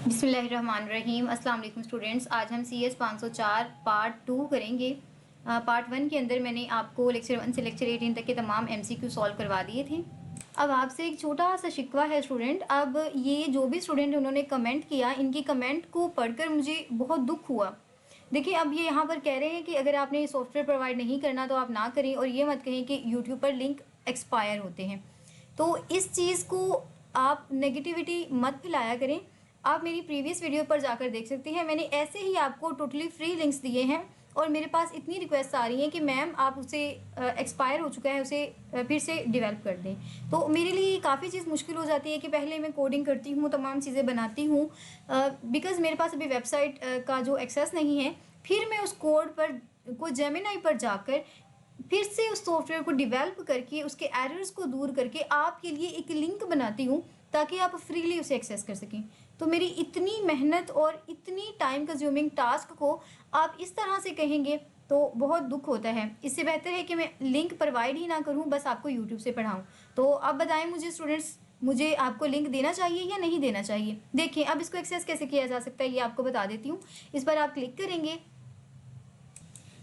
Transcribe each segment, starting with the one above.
बिस्मिल्लाहिर्रहमानिर्रहीम। अस्सलाम वालेकुम स्टूडेंट्स। आज हम CS 504 पार्ट 2 करेंगे। पार्ट 1 के अंदर मैंने आपको लेक्चर 1 से लेक्चर 18 तक के तमाम MCQ सॉल्व करवा दिए थे। अब आपसे एक छोटा सा शिकवा है स्टूडेंट। अब ये जो भी स्टूडेंट उन्होंने कमेंट किया, इनकी कमेंट को पढ़कर मुझे बहुत दुख हुआ। देखिए, अब ये यहाँ पर कह रहे हैं कि अगर आपने ये सॉफ्टवेयर प्रोवाइड नहीं करना तो आप ना करें, और ये मत कहें कि यूट्यूब पर लिंक एक्सपायर होते हैं। तो इस चीज़ को आप नेगेटिविटी मत फैलाया करें। आप मेरी प्रीवियस वीडियो पर जाकर देख सकते हैं, मैंने ऐसे ही आपको टोटली फ्री लिंक्स दिए हैं, और मेरे पास इतनी रिक्वेस्ट आ रही हैं कि मैम आप उसे एक्सपायर हो चुका है, उसे फिर से डेवलप कर दें। तो मेरे लिए काफ़ी चीज़ मुश्किल हो जाती है कि पहले मैं कोडिंग करती हूँ, तमाम चीज़ें बनाती हूँ, बिकॉज़ मेरे पास अभी वेबसाइट का जो एक्सेस नहीं है। फिर मैं उस कोड पर को जेमिनाई पर जाकर फिर से उस सॉफ्टवेयर को डेवलप करके उसके एरर्स को दूर करके आपके लिए एक लिंक बनाती हूँ ताकि आप फ्रीली उसे एक्सेस कर सकें। तो मेरी इतनी मेहनत और इतनी टाइम कंज्यूमिंग टास्क को आप इस तरह से कहेंगे तो बहुत दुख होता है। इससे बेहतर है कि मैं लिंक प्रोवाइड ही ना करूँ, बस आपको यूट्यूब से पढ़ाऊँ। तो अब बताएं मुझे स्टूडेंट्स, मुझे आपको लिंक देना चाहिए या नहीं देना चाहिए। देखिए, अब इसको एक्सेस कैसे किया जा सकता है ये आपको बता देती हूँ। इस पर आप क्लिक करेंगे।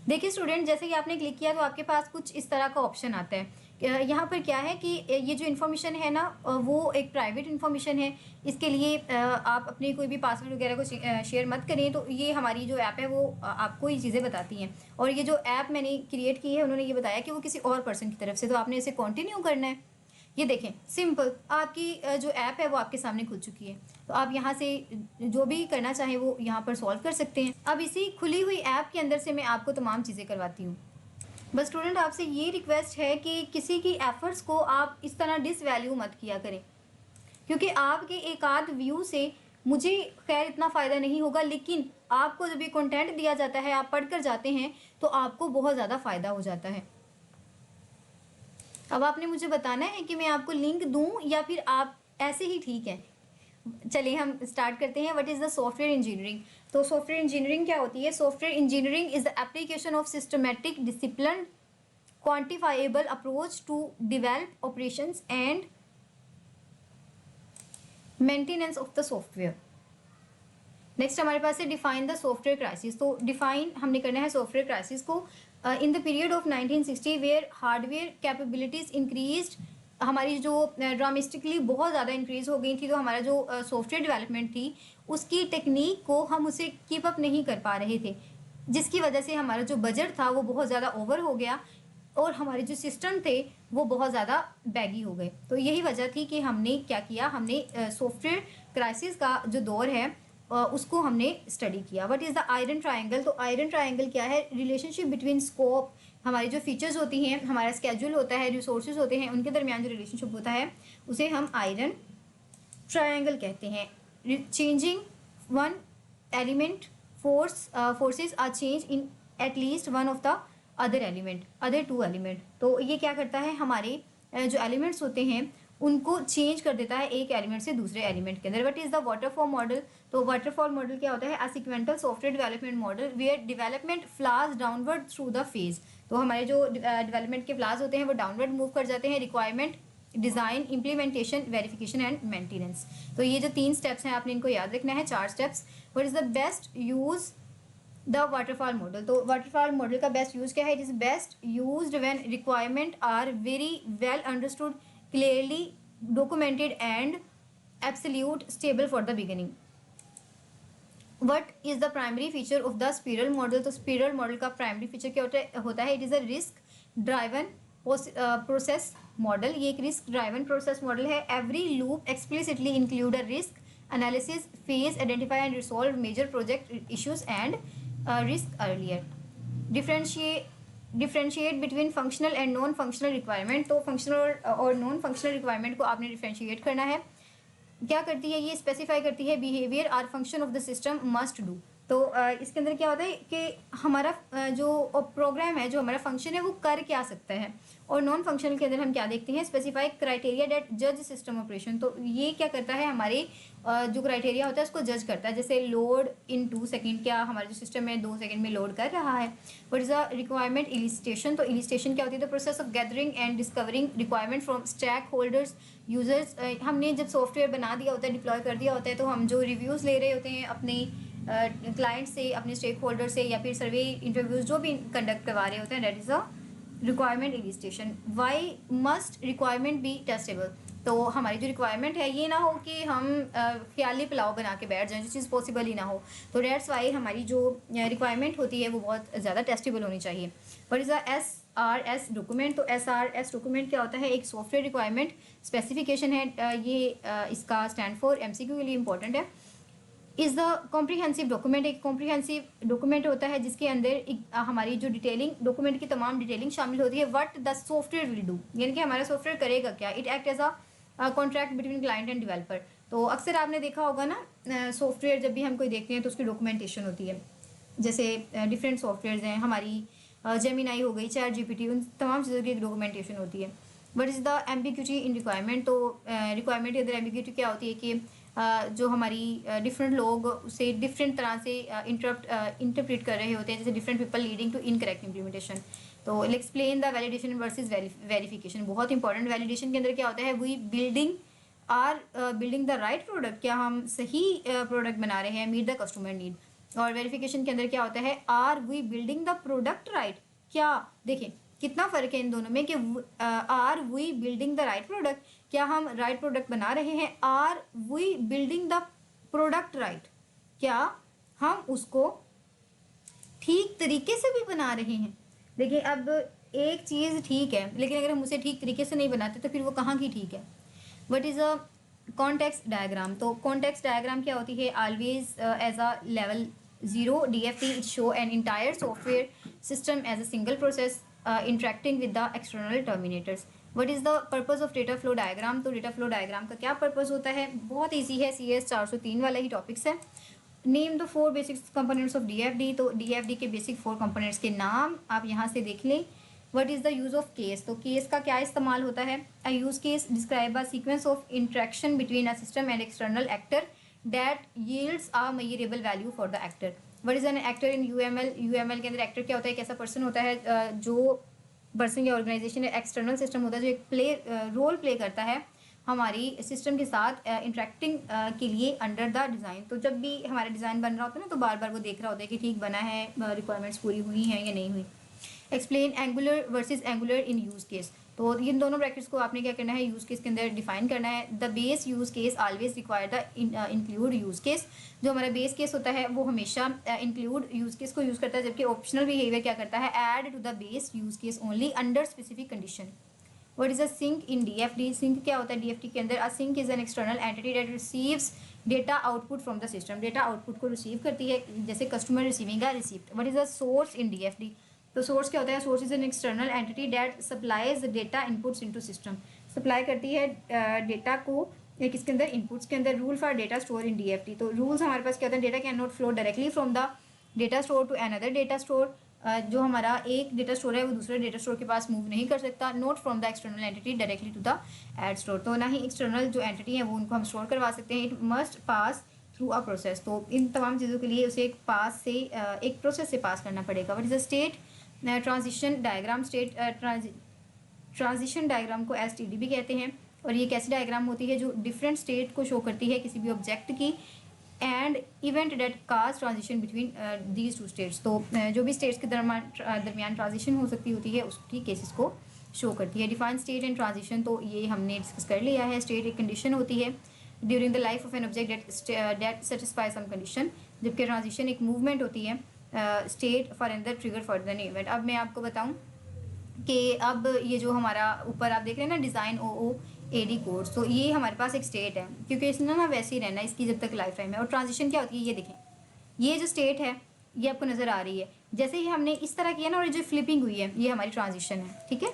देखिए स्टूडेंट, जैसे कि आपने क्लिक किया तो आपके पास कुछ इस तरह का ऑप्शन आता है। यहाँ पर क्या है कि ये जो इन्फॉर्मेशन है ना, वो एक प्राइवेट इन्फॉर्मेशन है। इसके लिए आप अपने कोई भी पासवर्ड वगैरह को शेयर मत करें। तो ये हमारी जो ऐप है वो आपको ये चीज़ें बताती हैं, और ये जो ऐप मैंने क्रिएट की है उन्होंने ये बताया कि वो किसी और पर्सन की तरफ से, तो आपने इसे कंटिन्यू करना है। ये देखें, सिंपल आपकी जो ऐप है वो आपके सामने खुल चुकी है। तो आप यहाँ से जो भी करना चाहें वो यहाँ पर सॉल्व कर सकते हैं। अब इसी खुली हुई ऐप के अंदर से मैं आपको तमाम चीज़ें करवाती हूँ। बस स्टूडेंट, आपसे ये रिक्वेस्ट है कि किसी की एफर्ट्स को आप इस तरह डिसवैल्यू मत किया करें, क्योंकि आपके एक आध व्यू से मुझे खैर इतना फ़ायदा नहीं होगा, लेकिन आपको जब ये कंटेंट दिया जाता है, आप पढ़ कर जाते हैं तो आपको बहुत ज़्यादा फ़ायदा हो जाता है। अब आपने मुझे बताना है कि मैं आपको लिंक दूं या फिर आप ऐसे ही ठीक है। चलिए हम स्टार्ट करते हैं। What is the software engineering. तो सॉफ्टवेयर इंजीनियरिंग क्या होती है? Software engineering is the application of systematic discipline quantifiable approach to develop operations and maintenance of the software. Next हमारे पास है डिफाइन द सॉफ्टवेयर क्राइसिस। तो डिफाइन हमने करना है सॉफ्टवेयर क्राइसिस को। In the period of 1960 where hardware capabilities increased, हमारी जो ड्रामेस्टिकली बहुत ज़्यादा इंक्रीज हो गई थी, तो हमारा जो सॉफ्टवेयर डेवलपमेंट थी उसकी टेक्निक को हम उसे कीप अप नहीं कर पा रहे थे, जिसकी वजह से हमारा जो बजट था वो बहुत ज़्यादा ओवर हो गया और हमारे जो सिस्टम थे वो बहुत ज़्यादा बैगी हो गए। तो यही वजह थी कि हमने क्या किया, हमने सॉफ्टवेयर क्राइसिस का जो दौर है उसको हमने स्टडी किया। What is the iron triangle. तो आयरन ट्रायंगल क्या है? रिलेशनशिप बिटवीन स्कोप, हमारी जो फीचर्स होती हैं, हमारा स्केड्यूल होता है, रिसोर्सेज होते हैं, उनके दरमियान जो रिलेशनशिप होता है उसे हम आयरन ट्रायंगल कहते हैं। Changing one element forces are change in at least one of the other element, other two element. तो ये क्या करता है, हमारे जो एलिमेंट्स होते हैं उनको चेंज कर देता है एक एलिमेंट से दूसरे एलिमेंट के अंदर। What is the waterfall model. तो वाटरफॉल मॉडल क्या होता है? A sequential software development model where development flows downward through the phase. तो हमारे जो डेवलपमेंट के फ्लाज होते हैं वो डाउनवर्ड मूव कर जाते हैं। Requirement, design, implementation, verification and maintenance. तो ये जो 3 स्टेप्स हैं आपने इनको याद रखना है, 4 steps. What is the best use the waterfall model. तो वाटरफॉल मॉडल का बेस्ट यूज़ क्या है? It is best used when requirement are very well understood, clearly documented and absolute stable for the beginning. What is the primary feature of the spiral model। तो spiral model का primary feature क्या होता है? It is a risk driven process model। ये एक risk driven process model है। Every loop explicitly include a risk analysis phase, identify and resolve major project issues and risk earlier। Differentiate between functional and non functional requirement. तो functional और non functional requirement को आपने differentiate करना है। क्या करती है ये? स्पेसिफाई करती है behaviour or function of the system must do. तो इसके अंदर क्या होता है कि हमारा जो प्रोग्राम है, जो हमारा फंक्शन है, वो कर क्या सकता है। और नॉन फंक्शनल के अंदर हम क्या देखते हैं, स्पेसिफाई क्राइटेरिया डेट जज सिस्टम ऑपरेशन। तो ये क्या करता है, हमारे जो क्राइटेरिया होता है उसको जज करता है। जैसे लोड इन 2 सेकेंड, क्या हमारा जो सिस्टम है 2 सेकेंड में लोड कर रहा है। What is a requirement elicitation. तो इलिस्टेशन क्या होती है, the process of gathering and discovering requirement from stakeholders users. हमने जब सॉफ्टवेयर बना दिया होता है, डिप्लॉय कर दिया होता है, तो हम जो रिव्यूज़ ले रहे होते हैं अपने क्लाइंट से, अपने स्टेक होल्डर से, या फिर सर्वे इंटरव्यूज जो भी कंडक्ट करवा रहे होते हैं, that is a requirement elicitation. Why must requirement be testable. तो हमारी जो रिक्वायरमेंट है ये ना हो कि हम ख्याली पुलाव बना के बैठ जाएं, जो चीज़ पॉसिबल ही ना हो। तो डेट्स वाई हमारी जो रिक्वायरमेंट होती है वो बहुत ज़्यादा टेस्टेबल होनी चाहिए। What is a SRS document. तो SRS डॉक्यूमेंट क्या होता है, एक सॉफ्टवेयर रिक्वायरमेंट स्पेसिफिकेशन है। ये इसका स्टैंड फॉर MCQ के लिए इंपॉर्टेंट है। Is the comprehensive document. एक कॉम्प्रीहेंसिव डॉक्यूमेंट होता है जिसके अंदर हमारी जो डिटेलिंग, डॉक्यूमेंट की तमाम डिटेलिंग शामिल होती है। What the software will do, यानी कि हमारा सॉफ्टवेयर करेगा क्या। It act as a contract between client and developer. तो अक्सर आपने देखा होगा ना, सॉफ्टवेयर जब भी हम कोई देखते हैं तो उसकी डॉक्यूमेंटेशन होती है। जैसे डिफरेंट सॉफ्टवेयर हैं हमारी, जेमिनाई हो गई, चैट GPT, उन तमाम चीज़ों की डॉक्यूमेंटेशन होती है। What is the ambiguity in requirement. तो रिक्वायरमेंट के अंदर एम्बिग्यूटी क्या होती है कि जो हमारी डिफरेंट लोग उसे डिफरेंट तरह से इंटरप्रेट कर रहे होते हैं, जैसे different people leading to incorrect implementation. तो explain the validation versus verification. बहुत इंपॉर्टेंट। वैलिडेशन के अंदर क्या होता है, we building are building the right product, क्या हम सही प्रोडक्ट बना रहे हैं, मीट द कस्टमर नीड। और वेरिफिकेशन के अंदर क्या होता है, are we building the product right. क्या, देखें कितना फ़र्क है इन दोनों में कि are we building the right product, क्या हम राइट प्रोडक्ट बना रहे हैं। Are we building the product right, क्या हम उसको ठीक तरीके से भी बना रहे हैं। देखिए अब एक चीज़ ठीक है, लेकिन अगर हम उसे ठीक तरीके से नहीं बनाते तो फिर वो कहाँ की ठीक है। What is a context diagram. तो कॉन्टेक्स्ट डायग्राम क्या होती है, always as a level 0 DFT it show an entire software system as a single process interacting with the external terminators. What is the purpose of data flow diagram. तो data flow diagram का क्या purpose होता है, बहुत easy है, CS 403 वाला ही topics है। Name the 4 basic components of DFD। तो DFD के बेसिक 4 कंपोनेंट्स के नाम आप यहाँ से देख लें। What is the use of case. तो केस का क्या इस्तेमाल होता है, a use case describe a sequence of interaction between a system and external actor that yields a measurable value for the actor. What is an actor in UML के अंदर actor क्या होता है, एक ऐसा पर्सन होता है जो पर्सन या ऑर्गेनाइजेशन या एक्सटर्नल सिस्टम होता है जो एक रोल प्ले करता है हमारी सिस्टम के साथ इंटरेक्टिंग के लिए अंडर द डिज़ाइन। तो जब भी हमारा डिज़ाइन बन रहा होता है ना, तो बार बार वो देख रहा होता है कि ठीक बना है, रिक्वायरमेंट्स पूरी हुई हैं या नहीं हुई। एक्सप्लेन एंगुलर वर्सेस एंगुलर इन यूज़ केस। तो इन दोनों ब्रैकेट्स को आपने क्या करना है, यूज़ केस के अंदर डिफाइन करना है। The base use case always require the include use case. जो हमारा बेस केस होता है वो हमेशा इंक्लूड यूज़ केस को यूज़ करता है, जबकि ऑप्शनल बिहेवियर क्या करता है, add to the base use case only under specific condition. What is a sink in DFD। Sink क्या होता है DFD के अंदर, a sink is an external entity that receives data output from the system. Data output को receive करती है, जैसे customer receiving a receipt. What is a source in DFD। तो सोर्स क्या होता है, source is an external entity that supplies data inputs into system. Supply करती है डेटा को किसके अंदर, इनपुट्स के अंदर। Rule for data store in DFD। तो रूल्स हमारे पास क्या होता है, data can not flow directly from the data store to another data store. जो हमारा एक डेटा स्टोर है वो दूसरे डेटा स्टोर के पास मूव नहीं कर सकता। Not from the external entity directly to the ad store. तो ना ही एक्सटर्नल जो एंटिटी है वो उनको हम स्टोर करवा सकते हैं। It must pass through a process. तो इन तमाम चीज़ों के लिए उसे एक प्रोसेस से पास करना पड़ेगा। What is the state transition diagram. State transition diagram को STD भी कहते हैं। और ये कैसी डायग्राम होती है, जो डिफरेंट स्टेट को शो करती है किसी भी ऑब्जेक्ट की, and event that cause transition between these 2 states. तो जो भी स्टेट्स के दरमियान ट्रांजिशन हो सकती होती है उसकी केसेस को शो करती है। डिफाइन स्टेट एंड ट्रांजिशन, तो ये हमने डिस्कस कर लिया है। स्टेट एक कंडीशन होती है during the life of an object that satisfy some condition, जबकि ट्रांजिशन एक मूवमेंट होती है, state for an the trigger for the event. अब मैं आपको बताऊँ कि अब ये जो हमारा ऊपर आप देख रहे हैं ना, डिज़ाइन OOAD कोड्स, तो ये हमारे पास एक स्टेट है, क्योंकि इसने ना वैसे ही रहना है इसकी जब तक लाइफ टाइम है। और ट्रांजिशन क्या होती है, ये देखें, ये जो स्टेट है ये आपको नज़र आ रही है। जैसे ही हमने इस तरह किया ना, और जो फ्लिपिंग हुई है, ये हमारी ट्रांजिशन है, ठीक है।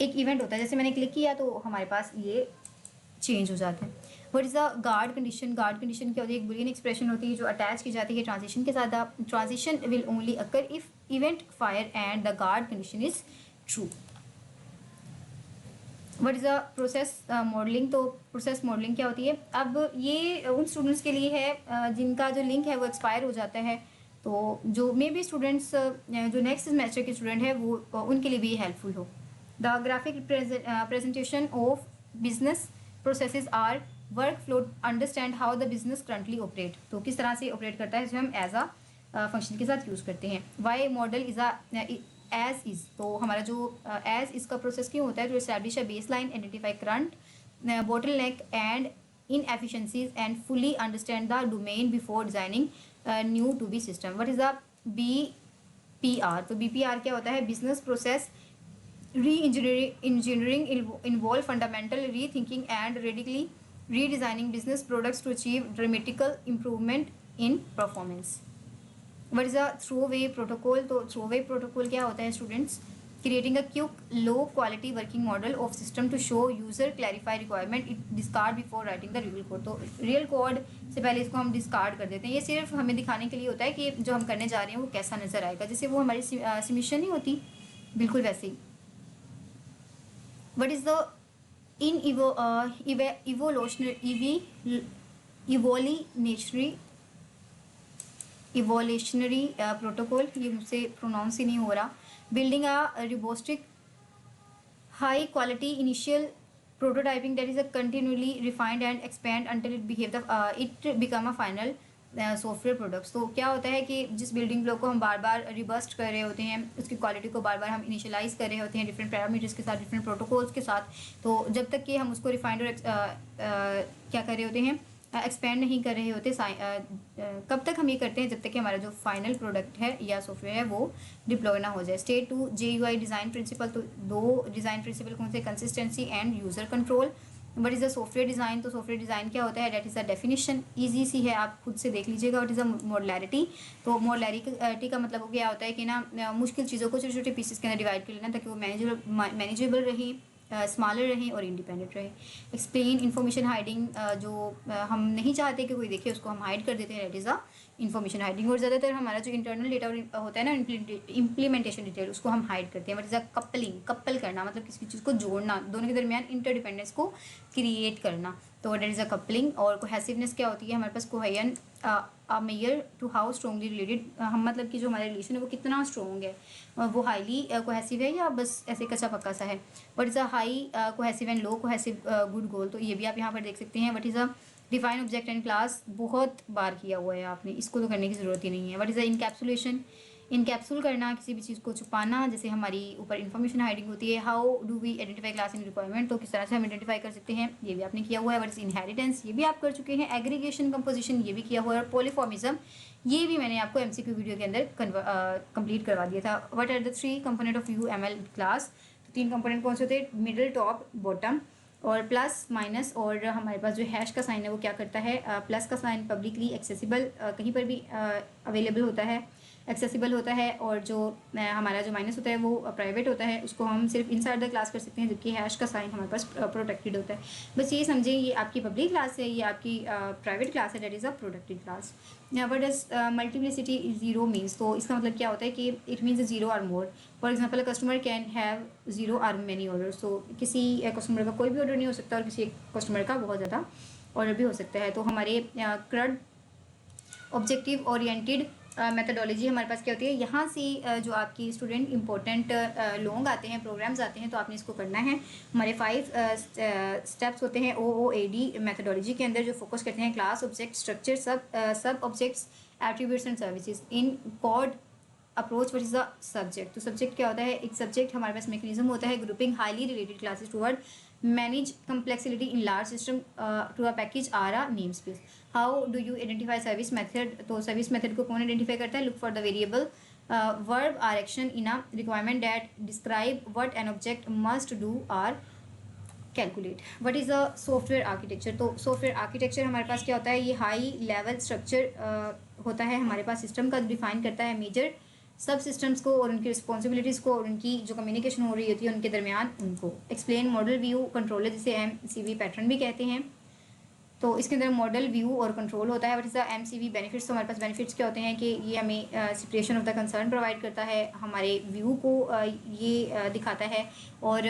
एक इवेंट होता है, जैसे मैंने क्लिक किया तो हमारे पास ये चेंज हो जाता है। What is the guard condition? Guard condition क्या होती है? एक बुलियन एक्सप्रेशन होती है जो अटैच की जाती है ट्रांजिशन के साथ। Transition will only occur if event fire and the guard condition is true. What is the process modelling? तो प्रोसेस मॉडलिंग क्या होती है? अब ये उन स्टूडेंट्स के लिए है जिनका जो लिंक है वो एक्सपायर हो जाता है, तो जो मे बी स्टूडेंट्स जो नेक्स्ट सेमेस्टर के स्टूडेंट है वो उनके लिए भी हेल्पफुल हो। The graphic presentation of business processes or work flow, understand how the business currently operate. तो किस तरह से ऑपरेट करता है जो हम एज अ फंक्शन के साथ यूज़ करते हैं। Why model is a as is, तो हमारा जो एज इज़ का प्रोसेस क्यों होता है? To establish a base line, identify current bottle neck and inefficiencies and fully understand the domain before designing new to be system. What is the BPR? तो BPR क्या होता है? Business process reengineering involve fundamental rethinking and radically redesigning business products to achieve dramatical improvement in performance. What is a throwaway protocol? तो throwaway protocol क्या होता है students? Creating a quick low quality working model of system to show user clarify requirement, it discard before writing the real code. तो real code से पहले इसको हम discard कर देते हैं। ये सिर्फ हमें दिखाने के लिए होता है कि जो हम करने जा रहे हैं वो कैसा नज़र आएगा, जैसे वो हमारी सबमिशन नहीं होती, बिल्कुल वैसे ही। What is the evolutionary protocol? ये मुझसे प्रोनाउंस ही नहीं हो रहा। Building a robust high quality initial prototyping that is a continually refined and expand until it become a final software products. तो क्या होता है कि जिस बिल्डिंग ब्लॉक को हम बार बार रिबस्ट कर रहे होते हैं, उसकी क्वालिटी को बार बार हम इनिशियलाइज कर रहे होते हैं डिफरेंट पैरामीटर्स के साथ, डिफरेंट प्रोटोकॉल्स के साथ, तो जब तक कि हम उसको रिफाइंड और क्या कर रहे होते हैं, एक्सपेंड नहीं कर रहे होते। कब तक हम ये करते हैं? जब तक कि हमारा जो फाइनल प्रोडक्ट है या सॉफ्टवेयर है वो डिप्लॉय ना हो जाए। State 2 JUI design principle. तो दो डिज़ाइन प्रिंसिपल कौन से? Consistency and user control. What is the software design? तो सॉफ्टवेयर डिज़ाइन क्या होता है? That is the definition, easy सी है, आप खुद से देख लीजिएगा। What is the modularity? तो मॉडुलैरिटी का मतलब क्या होता है कि ना मुश्किल चीज़ों को छोटे छोटे पीसेस के अंदर डिवाइड कर लेना ताकि वो मैनेजेबल रहें, स्मॉलर रहें और इंडिपेंडेंट रहें। एक्सप्लेन इन्फॉर्मेशन हाइडिंग, जो हम नहीं चाहते कि कोई देखे उसको हम हाइड कर देते हैं, date is a information hiding. और ज़्यादातर हमारा जो इंटरनल डेटा होता है ना, इम्प्लीमेंटेशन डिटेल, उसको हम हाइड करते हैं। What is a coupling? Couple करना मतलब किसी चीज़ को जोड़ना, दोनों के दरमियान इंटरडिपेंडेंस को क्रिएट करना, तो डेट इज़ अ कपलिंग। और कोहेसिवनेस क्या होती है? हमारे पास cohesion measure to how strongly related, हम मतलब कि जो हमारा रिलेशन है वो कितना स्ट्रॉन्ग है, वो हाईली कोहेसिव है या बस ऐसे कच्चा पक्का सा है। What is a high cohesive and low cohesive good goal? तो ये भी आप यहाँ पर देख सकते हैं। What is a define object and class? बहुत बार किया हुआ है आपने, इसको तो करने की ज़रूरत ही नहीं है। What is the encapsulation? Encapsulate करना, किसी भी चीज़ को छुपाना, जैसे हमारी ऊपर इन्फॉर्मेशन हाइडिंग होती है। How do we identify class in requirement? तो किस तरह से हम आइडेंटिफाई कर सकते हैं, ये भी आपने किया हुआ है। What is inheritance? ये भी आप कर चुके हैं। Aggregation composition? ये भी किया हुआ है। और पॉलीफॉर्मिज्म? ये भी मैंने आपको MCQ वीडियो के अंदर कंप्लीट करवा दिया था। What are the 3 component of UML class? तो 3 कंपोनेंट कौन से होते हैं? मिडल, टॉप, बॉटम, और प्लस माइनस। और हमारे पास जो हैश का साइन है वो क्या करता है? प्लस का साइन पब्लिकली एक्सेसिबल, कहीं पर भी अवेलेबल होता है, एक्सेसिबल होता है। और जो हमारा जो माइनस होता है वो प्राइवेट होता है, उसको हम सिर्फ इनसाइड द क्लास कर सकते हैं, जबकि हैश का साइन हमारे पास प्रोटेक्टेड होता है। बस ये समझें, ये आपकी पब्लिक क्लास है, ये आपकी प्राइवेट क्लास है, that is a protected class. What is multiplicity zero means? तो इसका मतलब क्या होता है कि it means zero or more. For example a customer can have zero or many orders. तो किसी कस्टमर का कोई भी ऑर्डर नहीं हो सकता और किसी कस्टमर का बहुत ज़्यादा ऑर्डर भी हो सकता है। तो हमारे CRUD ऑब्जेक्टिव ओरिएंटेड मेथडोलॉजी हमारे पास क्या होती है? यहाँ से जो आपकी स्टूडेंट इंपॉर्टेंट लोग आते हैं, प्रोग्राम्स आते हैं, तो आपने इसको करना है। हमारे 5 स्टेप्स होते हैं OOAD मेथडोलॉजी के अंदर, जो फोकस करते हैं क्लास, ऑब्जेक्ट, स्ट्रक्चर, सब objects, attributes and services in code approach. What is the subject? तो सब्जेक्ट क्या होता है? एक सब्जेक्ट हमारे पास मैकेनिज्म होता है grouping highly related classes toward manage complexity in large system to a package or a name space. How do you identify service method? तो service method को कौन आइडेंटिफाई करता है? Look for the variable verb or action in a requirement that describe what an object must do or calculate. What is a software architecture? तो software architecture हमारे पास क्या होता है? ये हाई लेवल स्ट्रक्चर होता है हमारे पास सिस्टम का, डिफाइन करता है मेजर सब सिस्टम्स को और उनकी रिस्पॉन्सिबिलिटीज़ को और उनकी जो कम्युनिकेशन हो रही होती है उनके दरमियान उनको। एक्सप्लेन मॉडल व्यू कंट्रोलर, जिसे MCV पैटर्न भी कहते हैं। तो इसके अंदर मॉडल, व्यू और कंट्रोल होता है। What is the MCV benefits? तो हमारे पास बेनिफिट्स क्या होते हैं कि ये हमें separation of the concern provide करता है, हमारे व्यू को ये दिखाता है, और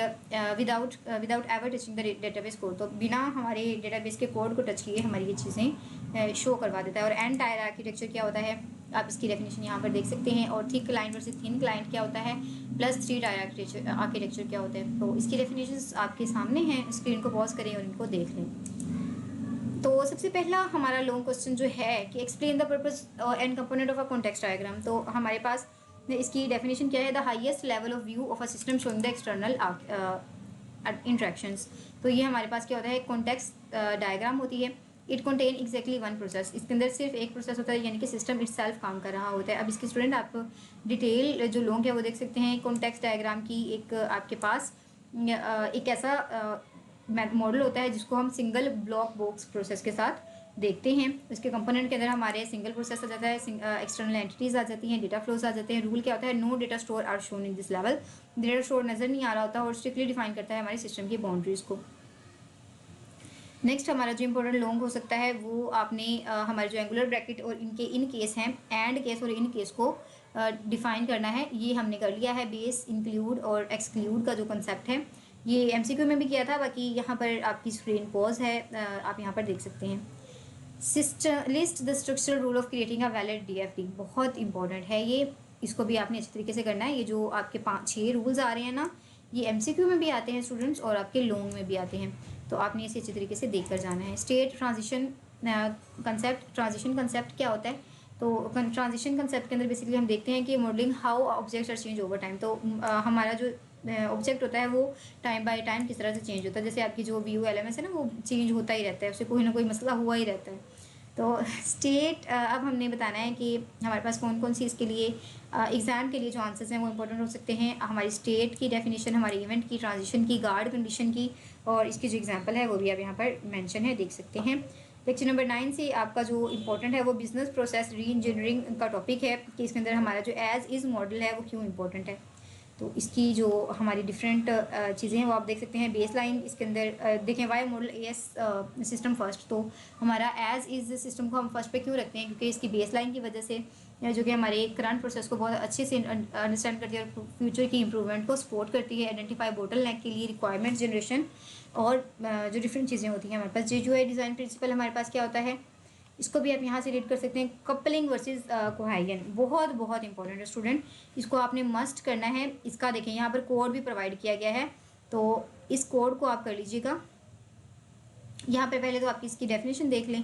without ever touching the database code, तो बिना हमारे डेटाबेस के कोड को टच किए हमारी ये चीज़ें शो करवा देता है। और एंड टायर आर्किटेक्चर क्या होता है, आप इसकी डेफिनेशन यहाँ पर देख सकते हैं। और thick client versus thin client क्या होता है, प्लस 3 टायर आर्किटेक्चर क्या होता है, तो इसकी डेफिनेशंस आपके सामने हैं। स्क्रीन को पॉज करें और इनको देख लें। तो सबसे पहला हमारा लॉन्ग क्वेश्चन जो है कि explain the purpose and component of a context diagram. तो हमारे पास इसकी डेफिनेशन क्या है, the highest level of view of a system showing the external interactions. तो ये हमारे पास क्या होता है, कॉन्टेक्स्ट डायग्राम होती है। It contain exactly one process, इसके अंदर सिर्फ एक प्रोसेस होता है, यानी कि सिस्टम इटसेल्फ काम कर रहा होता है। अब इसके स्टूडेंट आप डिटेल जो लॉन्ग है वो देख सकते हैं। कॉन्टेक्स्ट डायग्राम की एक आपके पास एक ऐसा मॉडल होता है जिसको हम सिंगल ब्लॉक बॉक्स प्रोसेस के साथ देखते हैं। इसके कंपोनेंट के अंदर हमारे सिंगल प्रोसेस आ जाता है, एक्सटर्नल एंटिटीज आ जाती हैं, डेटा फ्लोज आ जाते हैं। रूल क्या होता है, no data store are shown in this level, data store नजर नहीं आ रहा होता और स्ट्रिक्टली डिफाइन करता है हमारे सिस्टम की बाउंड्रीज को। नेक्स्ट हमारा जो इंपॉर्टेंट लॉन्ग हो सकता है वो आपने हमारे जो एंगुलर ब्रैकेट और इनके इन केस हैं, एंड केस और इन केस को डिफाइन करना है। ये हमने कर लिया है। बेस, इंक्लूड और एक्सक्लूड का जो कंसेप्ट है ये एमसीक्यू में भी किया था, बाकी यहाँ पर आपकी स्क्रीन पॉज है, आप यहाँ पर देख सकते हैं। List the structural rule of creating a valid DFD, बहुत इंपॉर्टेंट है ये, इसको भी आपने अच्छे तरीके से करना है। ये जो आपके 5-6 रूल्स आ रहे हैं ना, ये एमसीक्यू में भी आते हैं स्टूडेंट्स और आपके लॉन्ग में भी आते हैं, तो आपने इसे अच्छे तरीके से देख कर जाना है। State transition concept, transition concept क्या होता है, तो ट्रांजिशन कंसेप्ट के अंदर बेसिकली हम देखते हैं कि modelling how objects are change over time. तो हमारा जो ऑब्जेक्ट होता है वो टाइम बाय टाइम किस तरह से चेंज होता है। जैसे आपकी जो व्यू एलएमएस है ना, वो चेंज होता ही रहता है, उससे कोई ना कोई मसला हुआ ही रहता है। तो स्टेट अब हमने बताना है कि हमारे पास कौन कौन सी इसके लिए एग्ज़ाम के लिए जो आंसर्स हैं वो इंपॉर्टेंट हो सकते हैं। हमारी स्टेट की डेफिनेशन, हमारी इवेंट की, ट्रांजिशन की, गार्ड कंडीशन की, और इसकी जो एग्जांपल है वो भी आप यहाँ पर मेंशन है, देख सकते हैं। लेक्चर नंबर 9 से आपका जो इंपॉर्टेंट है वो बिजनेस प्रोसेस री इंजीनियरिंग का टॉपिक है कि इसके अंदर हमारा जो एज इज़ मॉडल है वो क्यों इंपॉर्टेंट है। तो इसकी जो हमारी डिफरेंट चीज़ें हैं वो आप देख सकते हैं। बेस लाइन, इसके अंदर देखें why model as system first, तो हमारा एज इज़ सिस्टम को हम फर्स्ट पे क्यों रखते हैं, क्योंकि इसकी बेस लाइन की वजह से जो कि हमारे करंट प्रोसेस को बहुत अच्छे से अंडरस्टैंड करती है और फ्यूचर की इंप्रूवमेंट को सपोर्ट करती है। आइडेंटिफाई बोटल नेक के लिए रिक्वायरमेंट जनरेशन और जो डिफरेंट चीज़ें होती हैं हमारे पास। GUI डिज़ाइन प्रिंसिपल हमारे पास क्या होता है, इसको भी आप यहाँ से रीड कर सकते हैं। कपलिंग वर्सेस कोहेजन, बहुत बहुत इंपॉर्टेंट है स्टूडेंट, इसको आपने मस्ट करना है। इसका देखें यहाँ पर कोड भी प्रोवाइड किया गया है, तो इस कोड को आप कर लीजिएगा। यहाँ पर पहले तो आप इसकी डेफिनेशन देख लें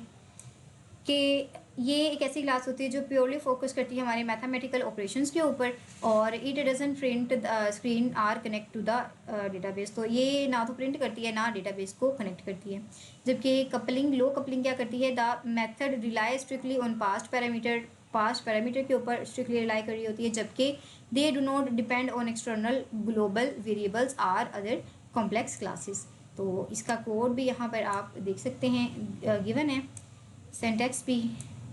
कि ये एक ऐसी क्लास होती है जो प्योरली फोकस करती है हमारे मैथमेटिकल ऑपरेशंस के ऊपर, और it doesn't print screen or connect to the database. तो ये ना तो प्रिंट करती है ना डेटाबेस को कनेक्ट करती है। जबकि कपलिंग, लो कपलिंग क्या करती है, the method rely strictly on passed parameter के ऊपर स्ट्रिक्टली रिलाई कर रही होती है, जबकि they do not depend on external global variables or other complex classes. तो इसका कोड भी यहाँ पर आप देख सकते हैं, गिवन है, सिंटैक्स भी,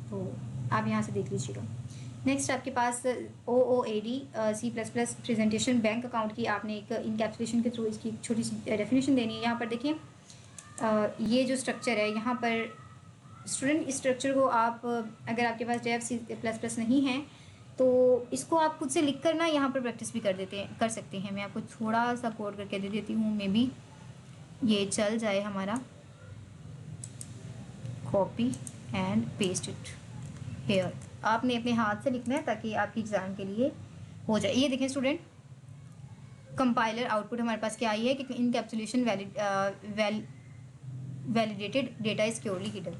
तो आप यहाँ से देख लीजिएगा। नेक्स्ट आपके पास OOAD C++ presentation bank account की आपने एक इनकैप्सुलेशन के थ्रू इसकी छोटी सी डेफिनेशन देनी है। यहाँ पर देखिए ये जो स्ट्रक्चर है यहाँ पर स्टूडेंट, इस स्ट्रक्चर को आप अगर आपके पास डेव C++ नहीं है तो इसको आप खुद से लिख कर ना यहाँ पर प्रैक्टिस भी कर सकते हैं। मैं आपको थोड़ा सा कोड करके दे देती हूँ, मे बी ये चल जाए हमारा। Copy and paste it here, आपने अपने हाथ से लिखना है ताकि आपकी एग्ज़ाम के लिए हो जाए। ये देखें स्टूडेंट, कंपाइलर आउटपुट हमारे पास क्या आई है कि encapsulation validated data is securely hidden.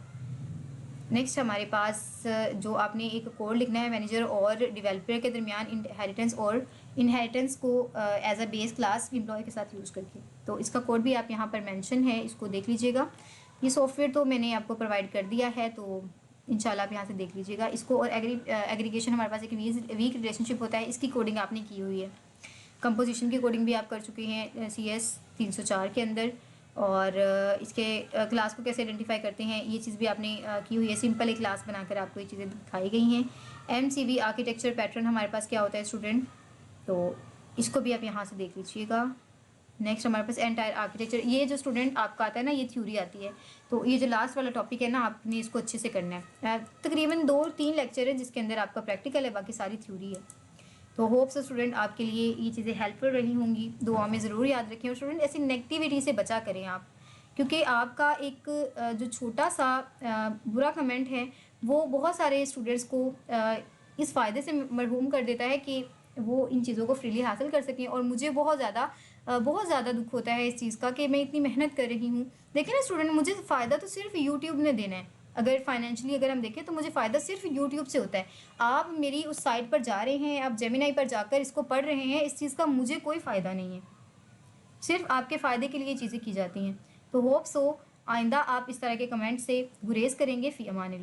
Next हमारे पास जो आपने एक कोड लिखना है मैनेजर और डेवलपर के दरमियान इनहेरिटेंस को as a base class employ के साथ यूज़ करके। तो इसका कोड भी आप यहाँ पर मेंशन है, इसको देख लीजिएगा। ये सॉफ्टवेयर तो मैंने आपको प्रोवाइड कर दिया है, तो इंशाल्लाह आप यहाँ से देख लीजिएगा इसको। और एग्रीगेशन हमारे पास एक वीक रिलेशनशिप होता है, इसकी कोडिंग आपने की हुई है। कंपोजिशन की कोडिंग भी आप कर चुके हैं CS 304 के अंदर, और इसके क्लास को कैसे आइडेंटिफाई करते हैं ये चीज़ भी आपने की हुई है। सिंपल एक क्लास बनाकर आपको ये चीज़ें दिखाई गई हैं। MCV आर्किटेक्चर पैटर्न हमारे पास क्या होता है स्टूडेंट, तो इसको भी आप यहाँ से देख लीजिएगा। नेक्स्ट हमारे पास एंटायर आर्किटेक्चर। ये जो स्टूडेंट आपका आता है ना, ये थ्योरी आती है, तो ये जो लास्ट वाला टॉपिक है ना, आपने इसको अच्छे से करना है। तकरीबन 2-3 लेक्चर है जिसके अंदर आपका प्रैक्टिकल है, बाकी सारी थ्योरी है। तो होप्स स्टूडेंट आपके लिए ये चीज़ें हेल्पफुल रही होंगी, दुआ में ज़रूर याद रखें। और स्टूडेंट ऐसी नेगेटिविटी से बचा करें आप, क्योंकि आपका एक जो छोटा सा बुरा कमेंट है वो बहुत सारे स्टूडेंट्स को इस फ़ायदे से मरहूम कर देता है कि वो इन चीज़ों को फ्रीली हासिल कर सकें। और मुझे बहुत ज़्यादा दुख होता है इस चीज़ का कि मैं इतनी मेहनत कर रही हूँ। देखिए ना स्टूडेंट, मुझे फ़ायदा तो सिर्फ यूट्यूब ने देना है। अगर फाइनेंशियली अगर हम देखें तो मुझे फ़ायदा सिर्फ यूट्यूब से होता है। आप मेरी उस साइट पर जा रहे हैं, आप जेमिनाई पर जाकर इसको पढ़ रहे हैं, इस चीज़ का मुझे कोई फ़ायदा नहीं है। सिर्फ आपके फ़ायदे के लिए ये चीज़ें की जाती हैं। तो होप सो आइंदा आप इस तरह के कमेंट से गुरेज़ करेंगे। फ़ी अमानिल्लाह।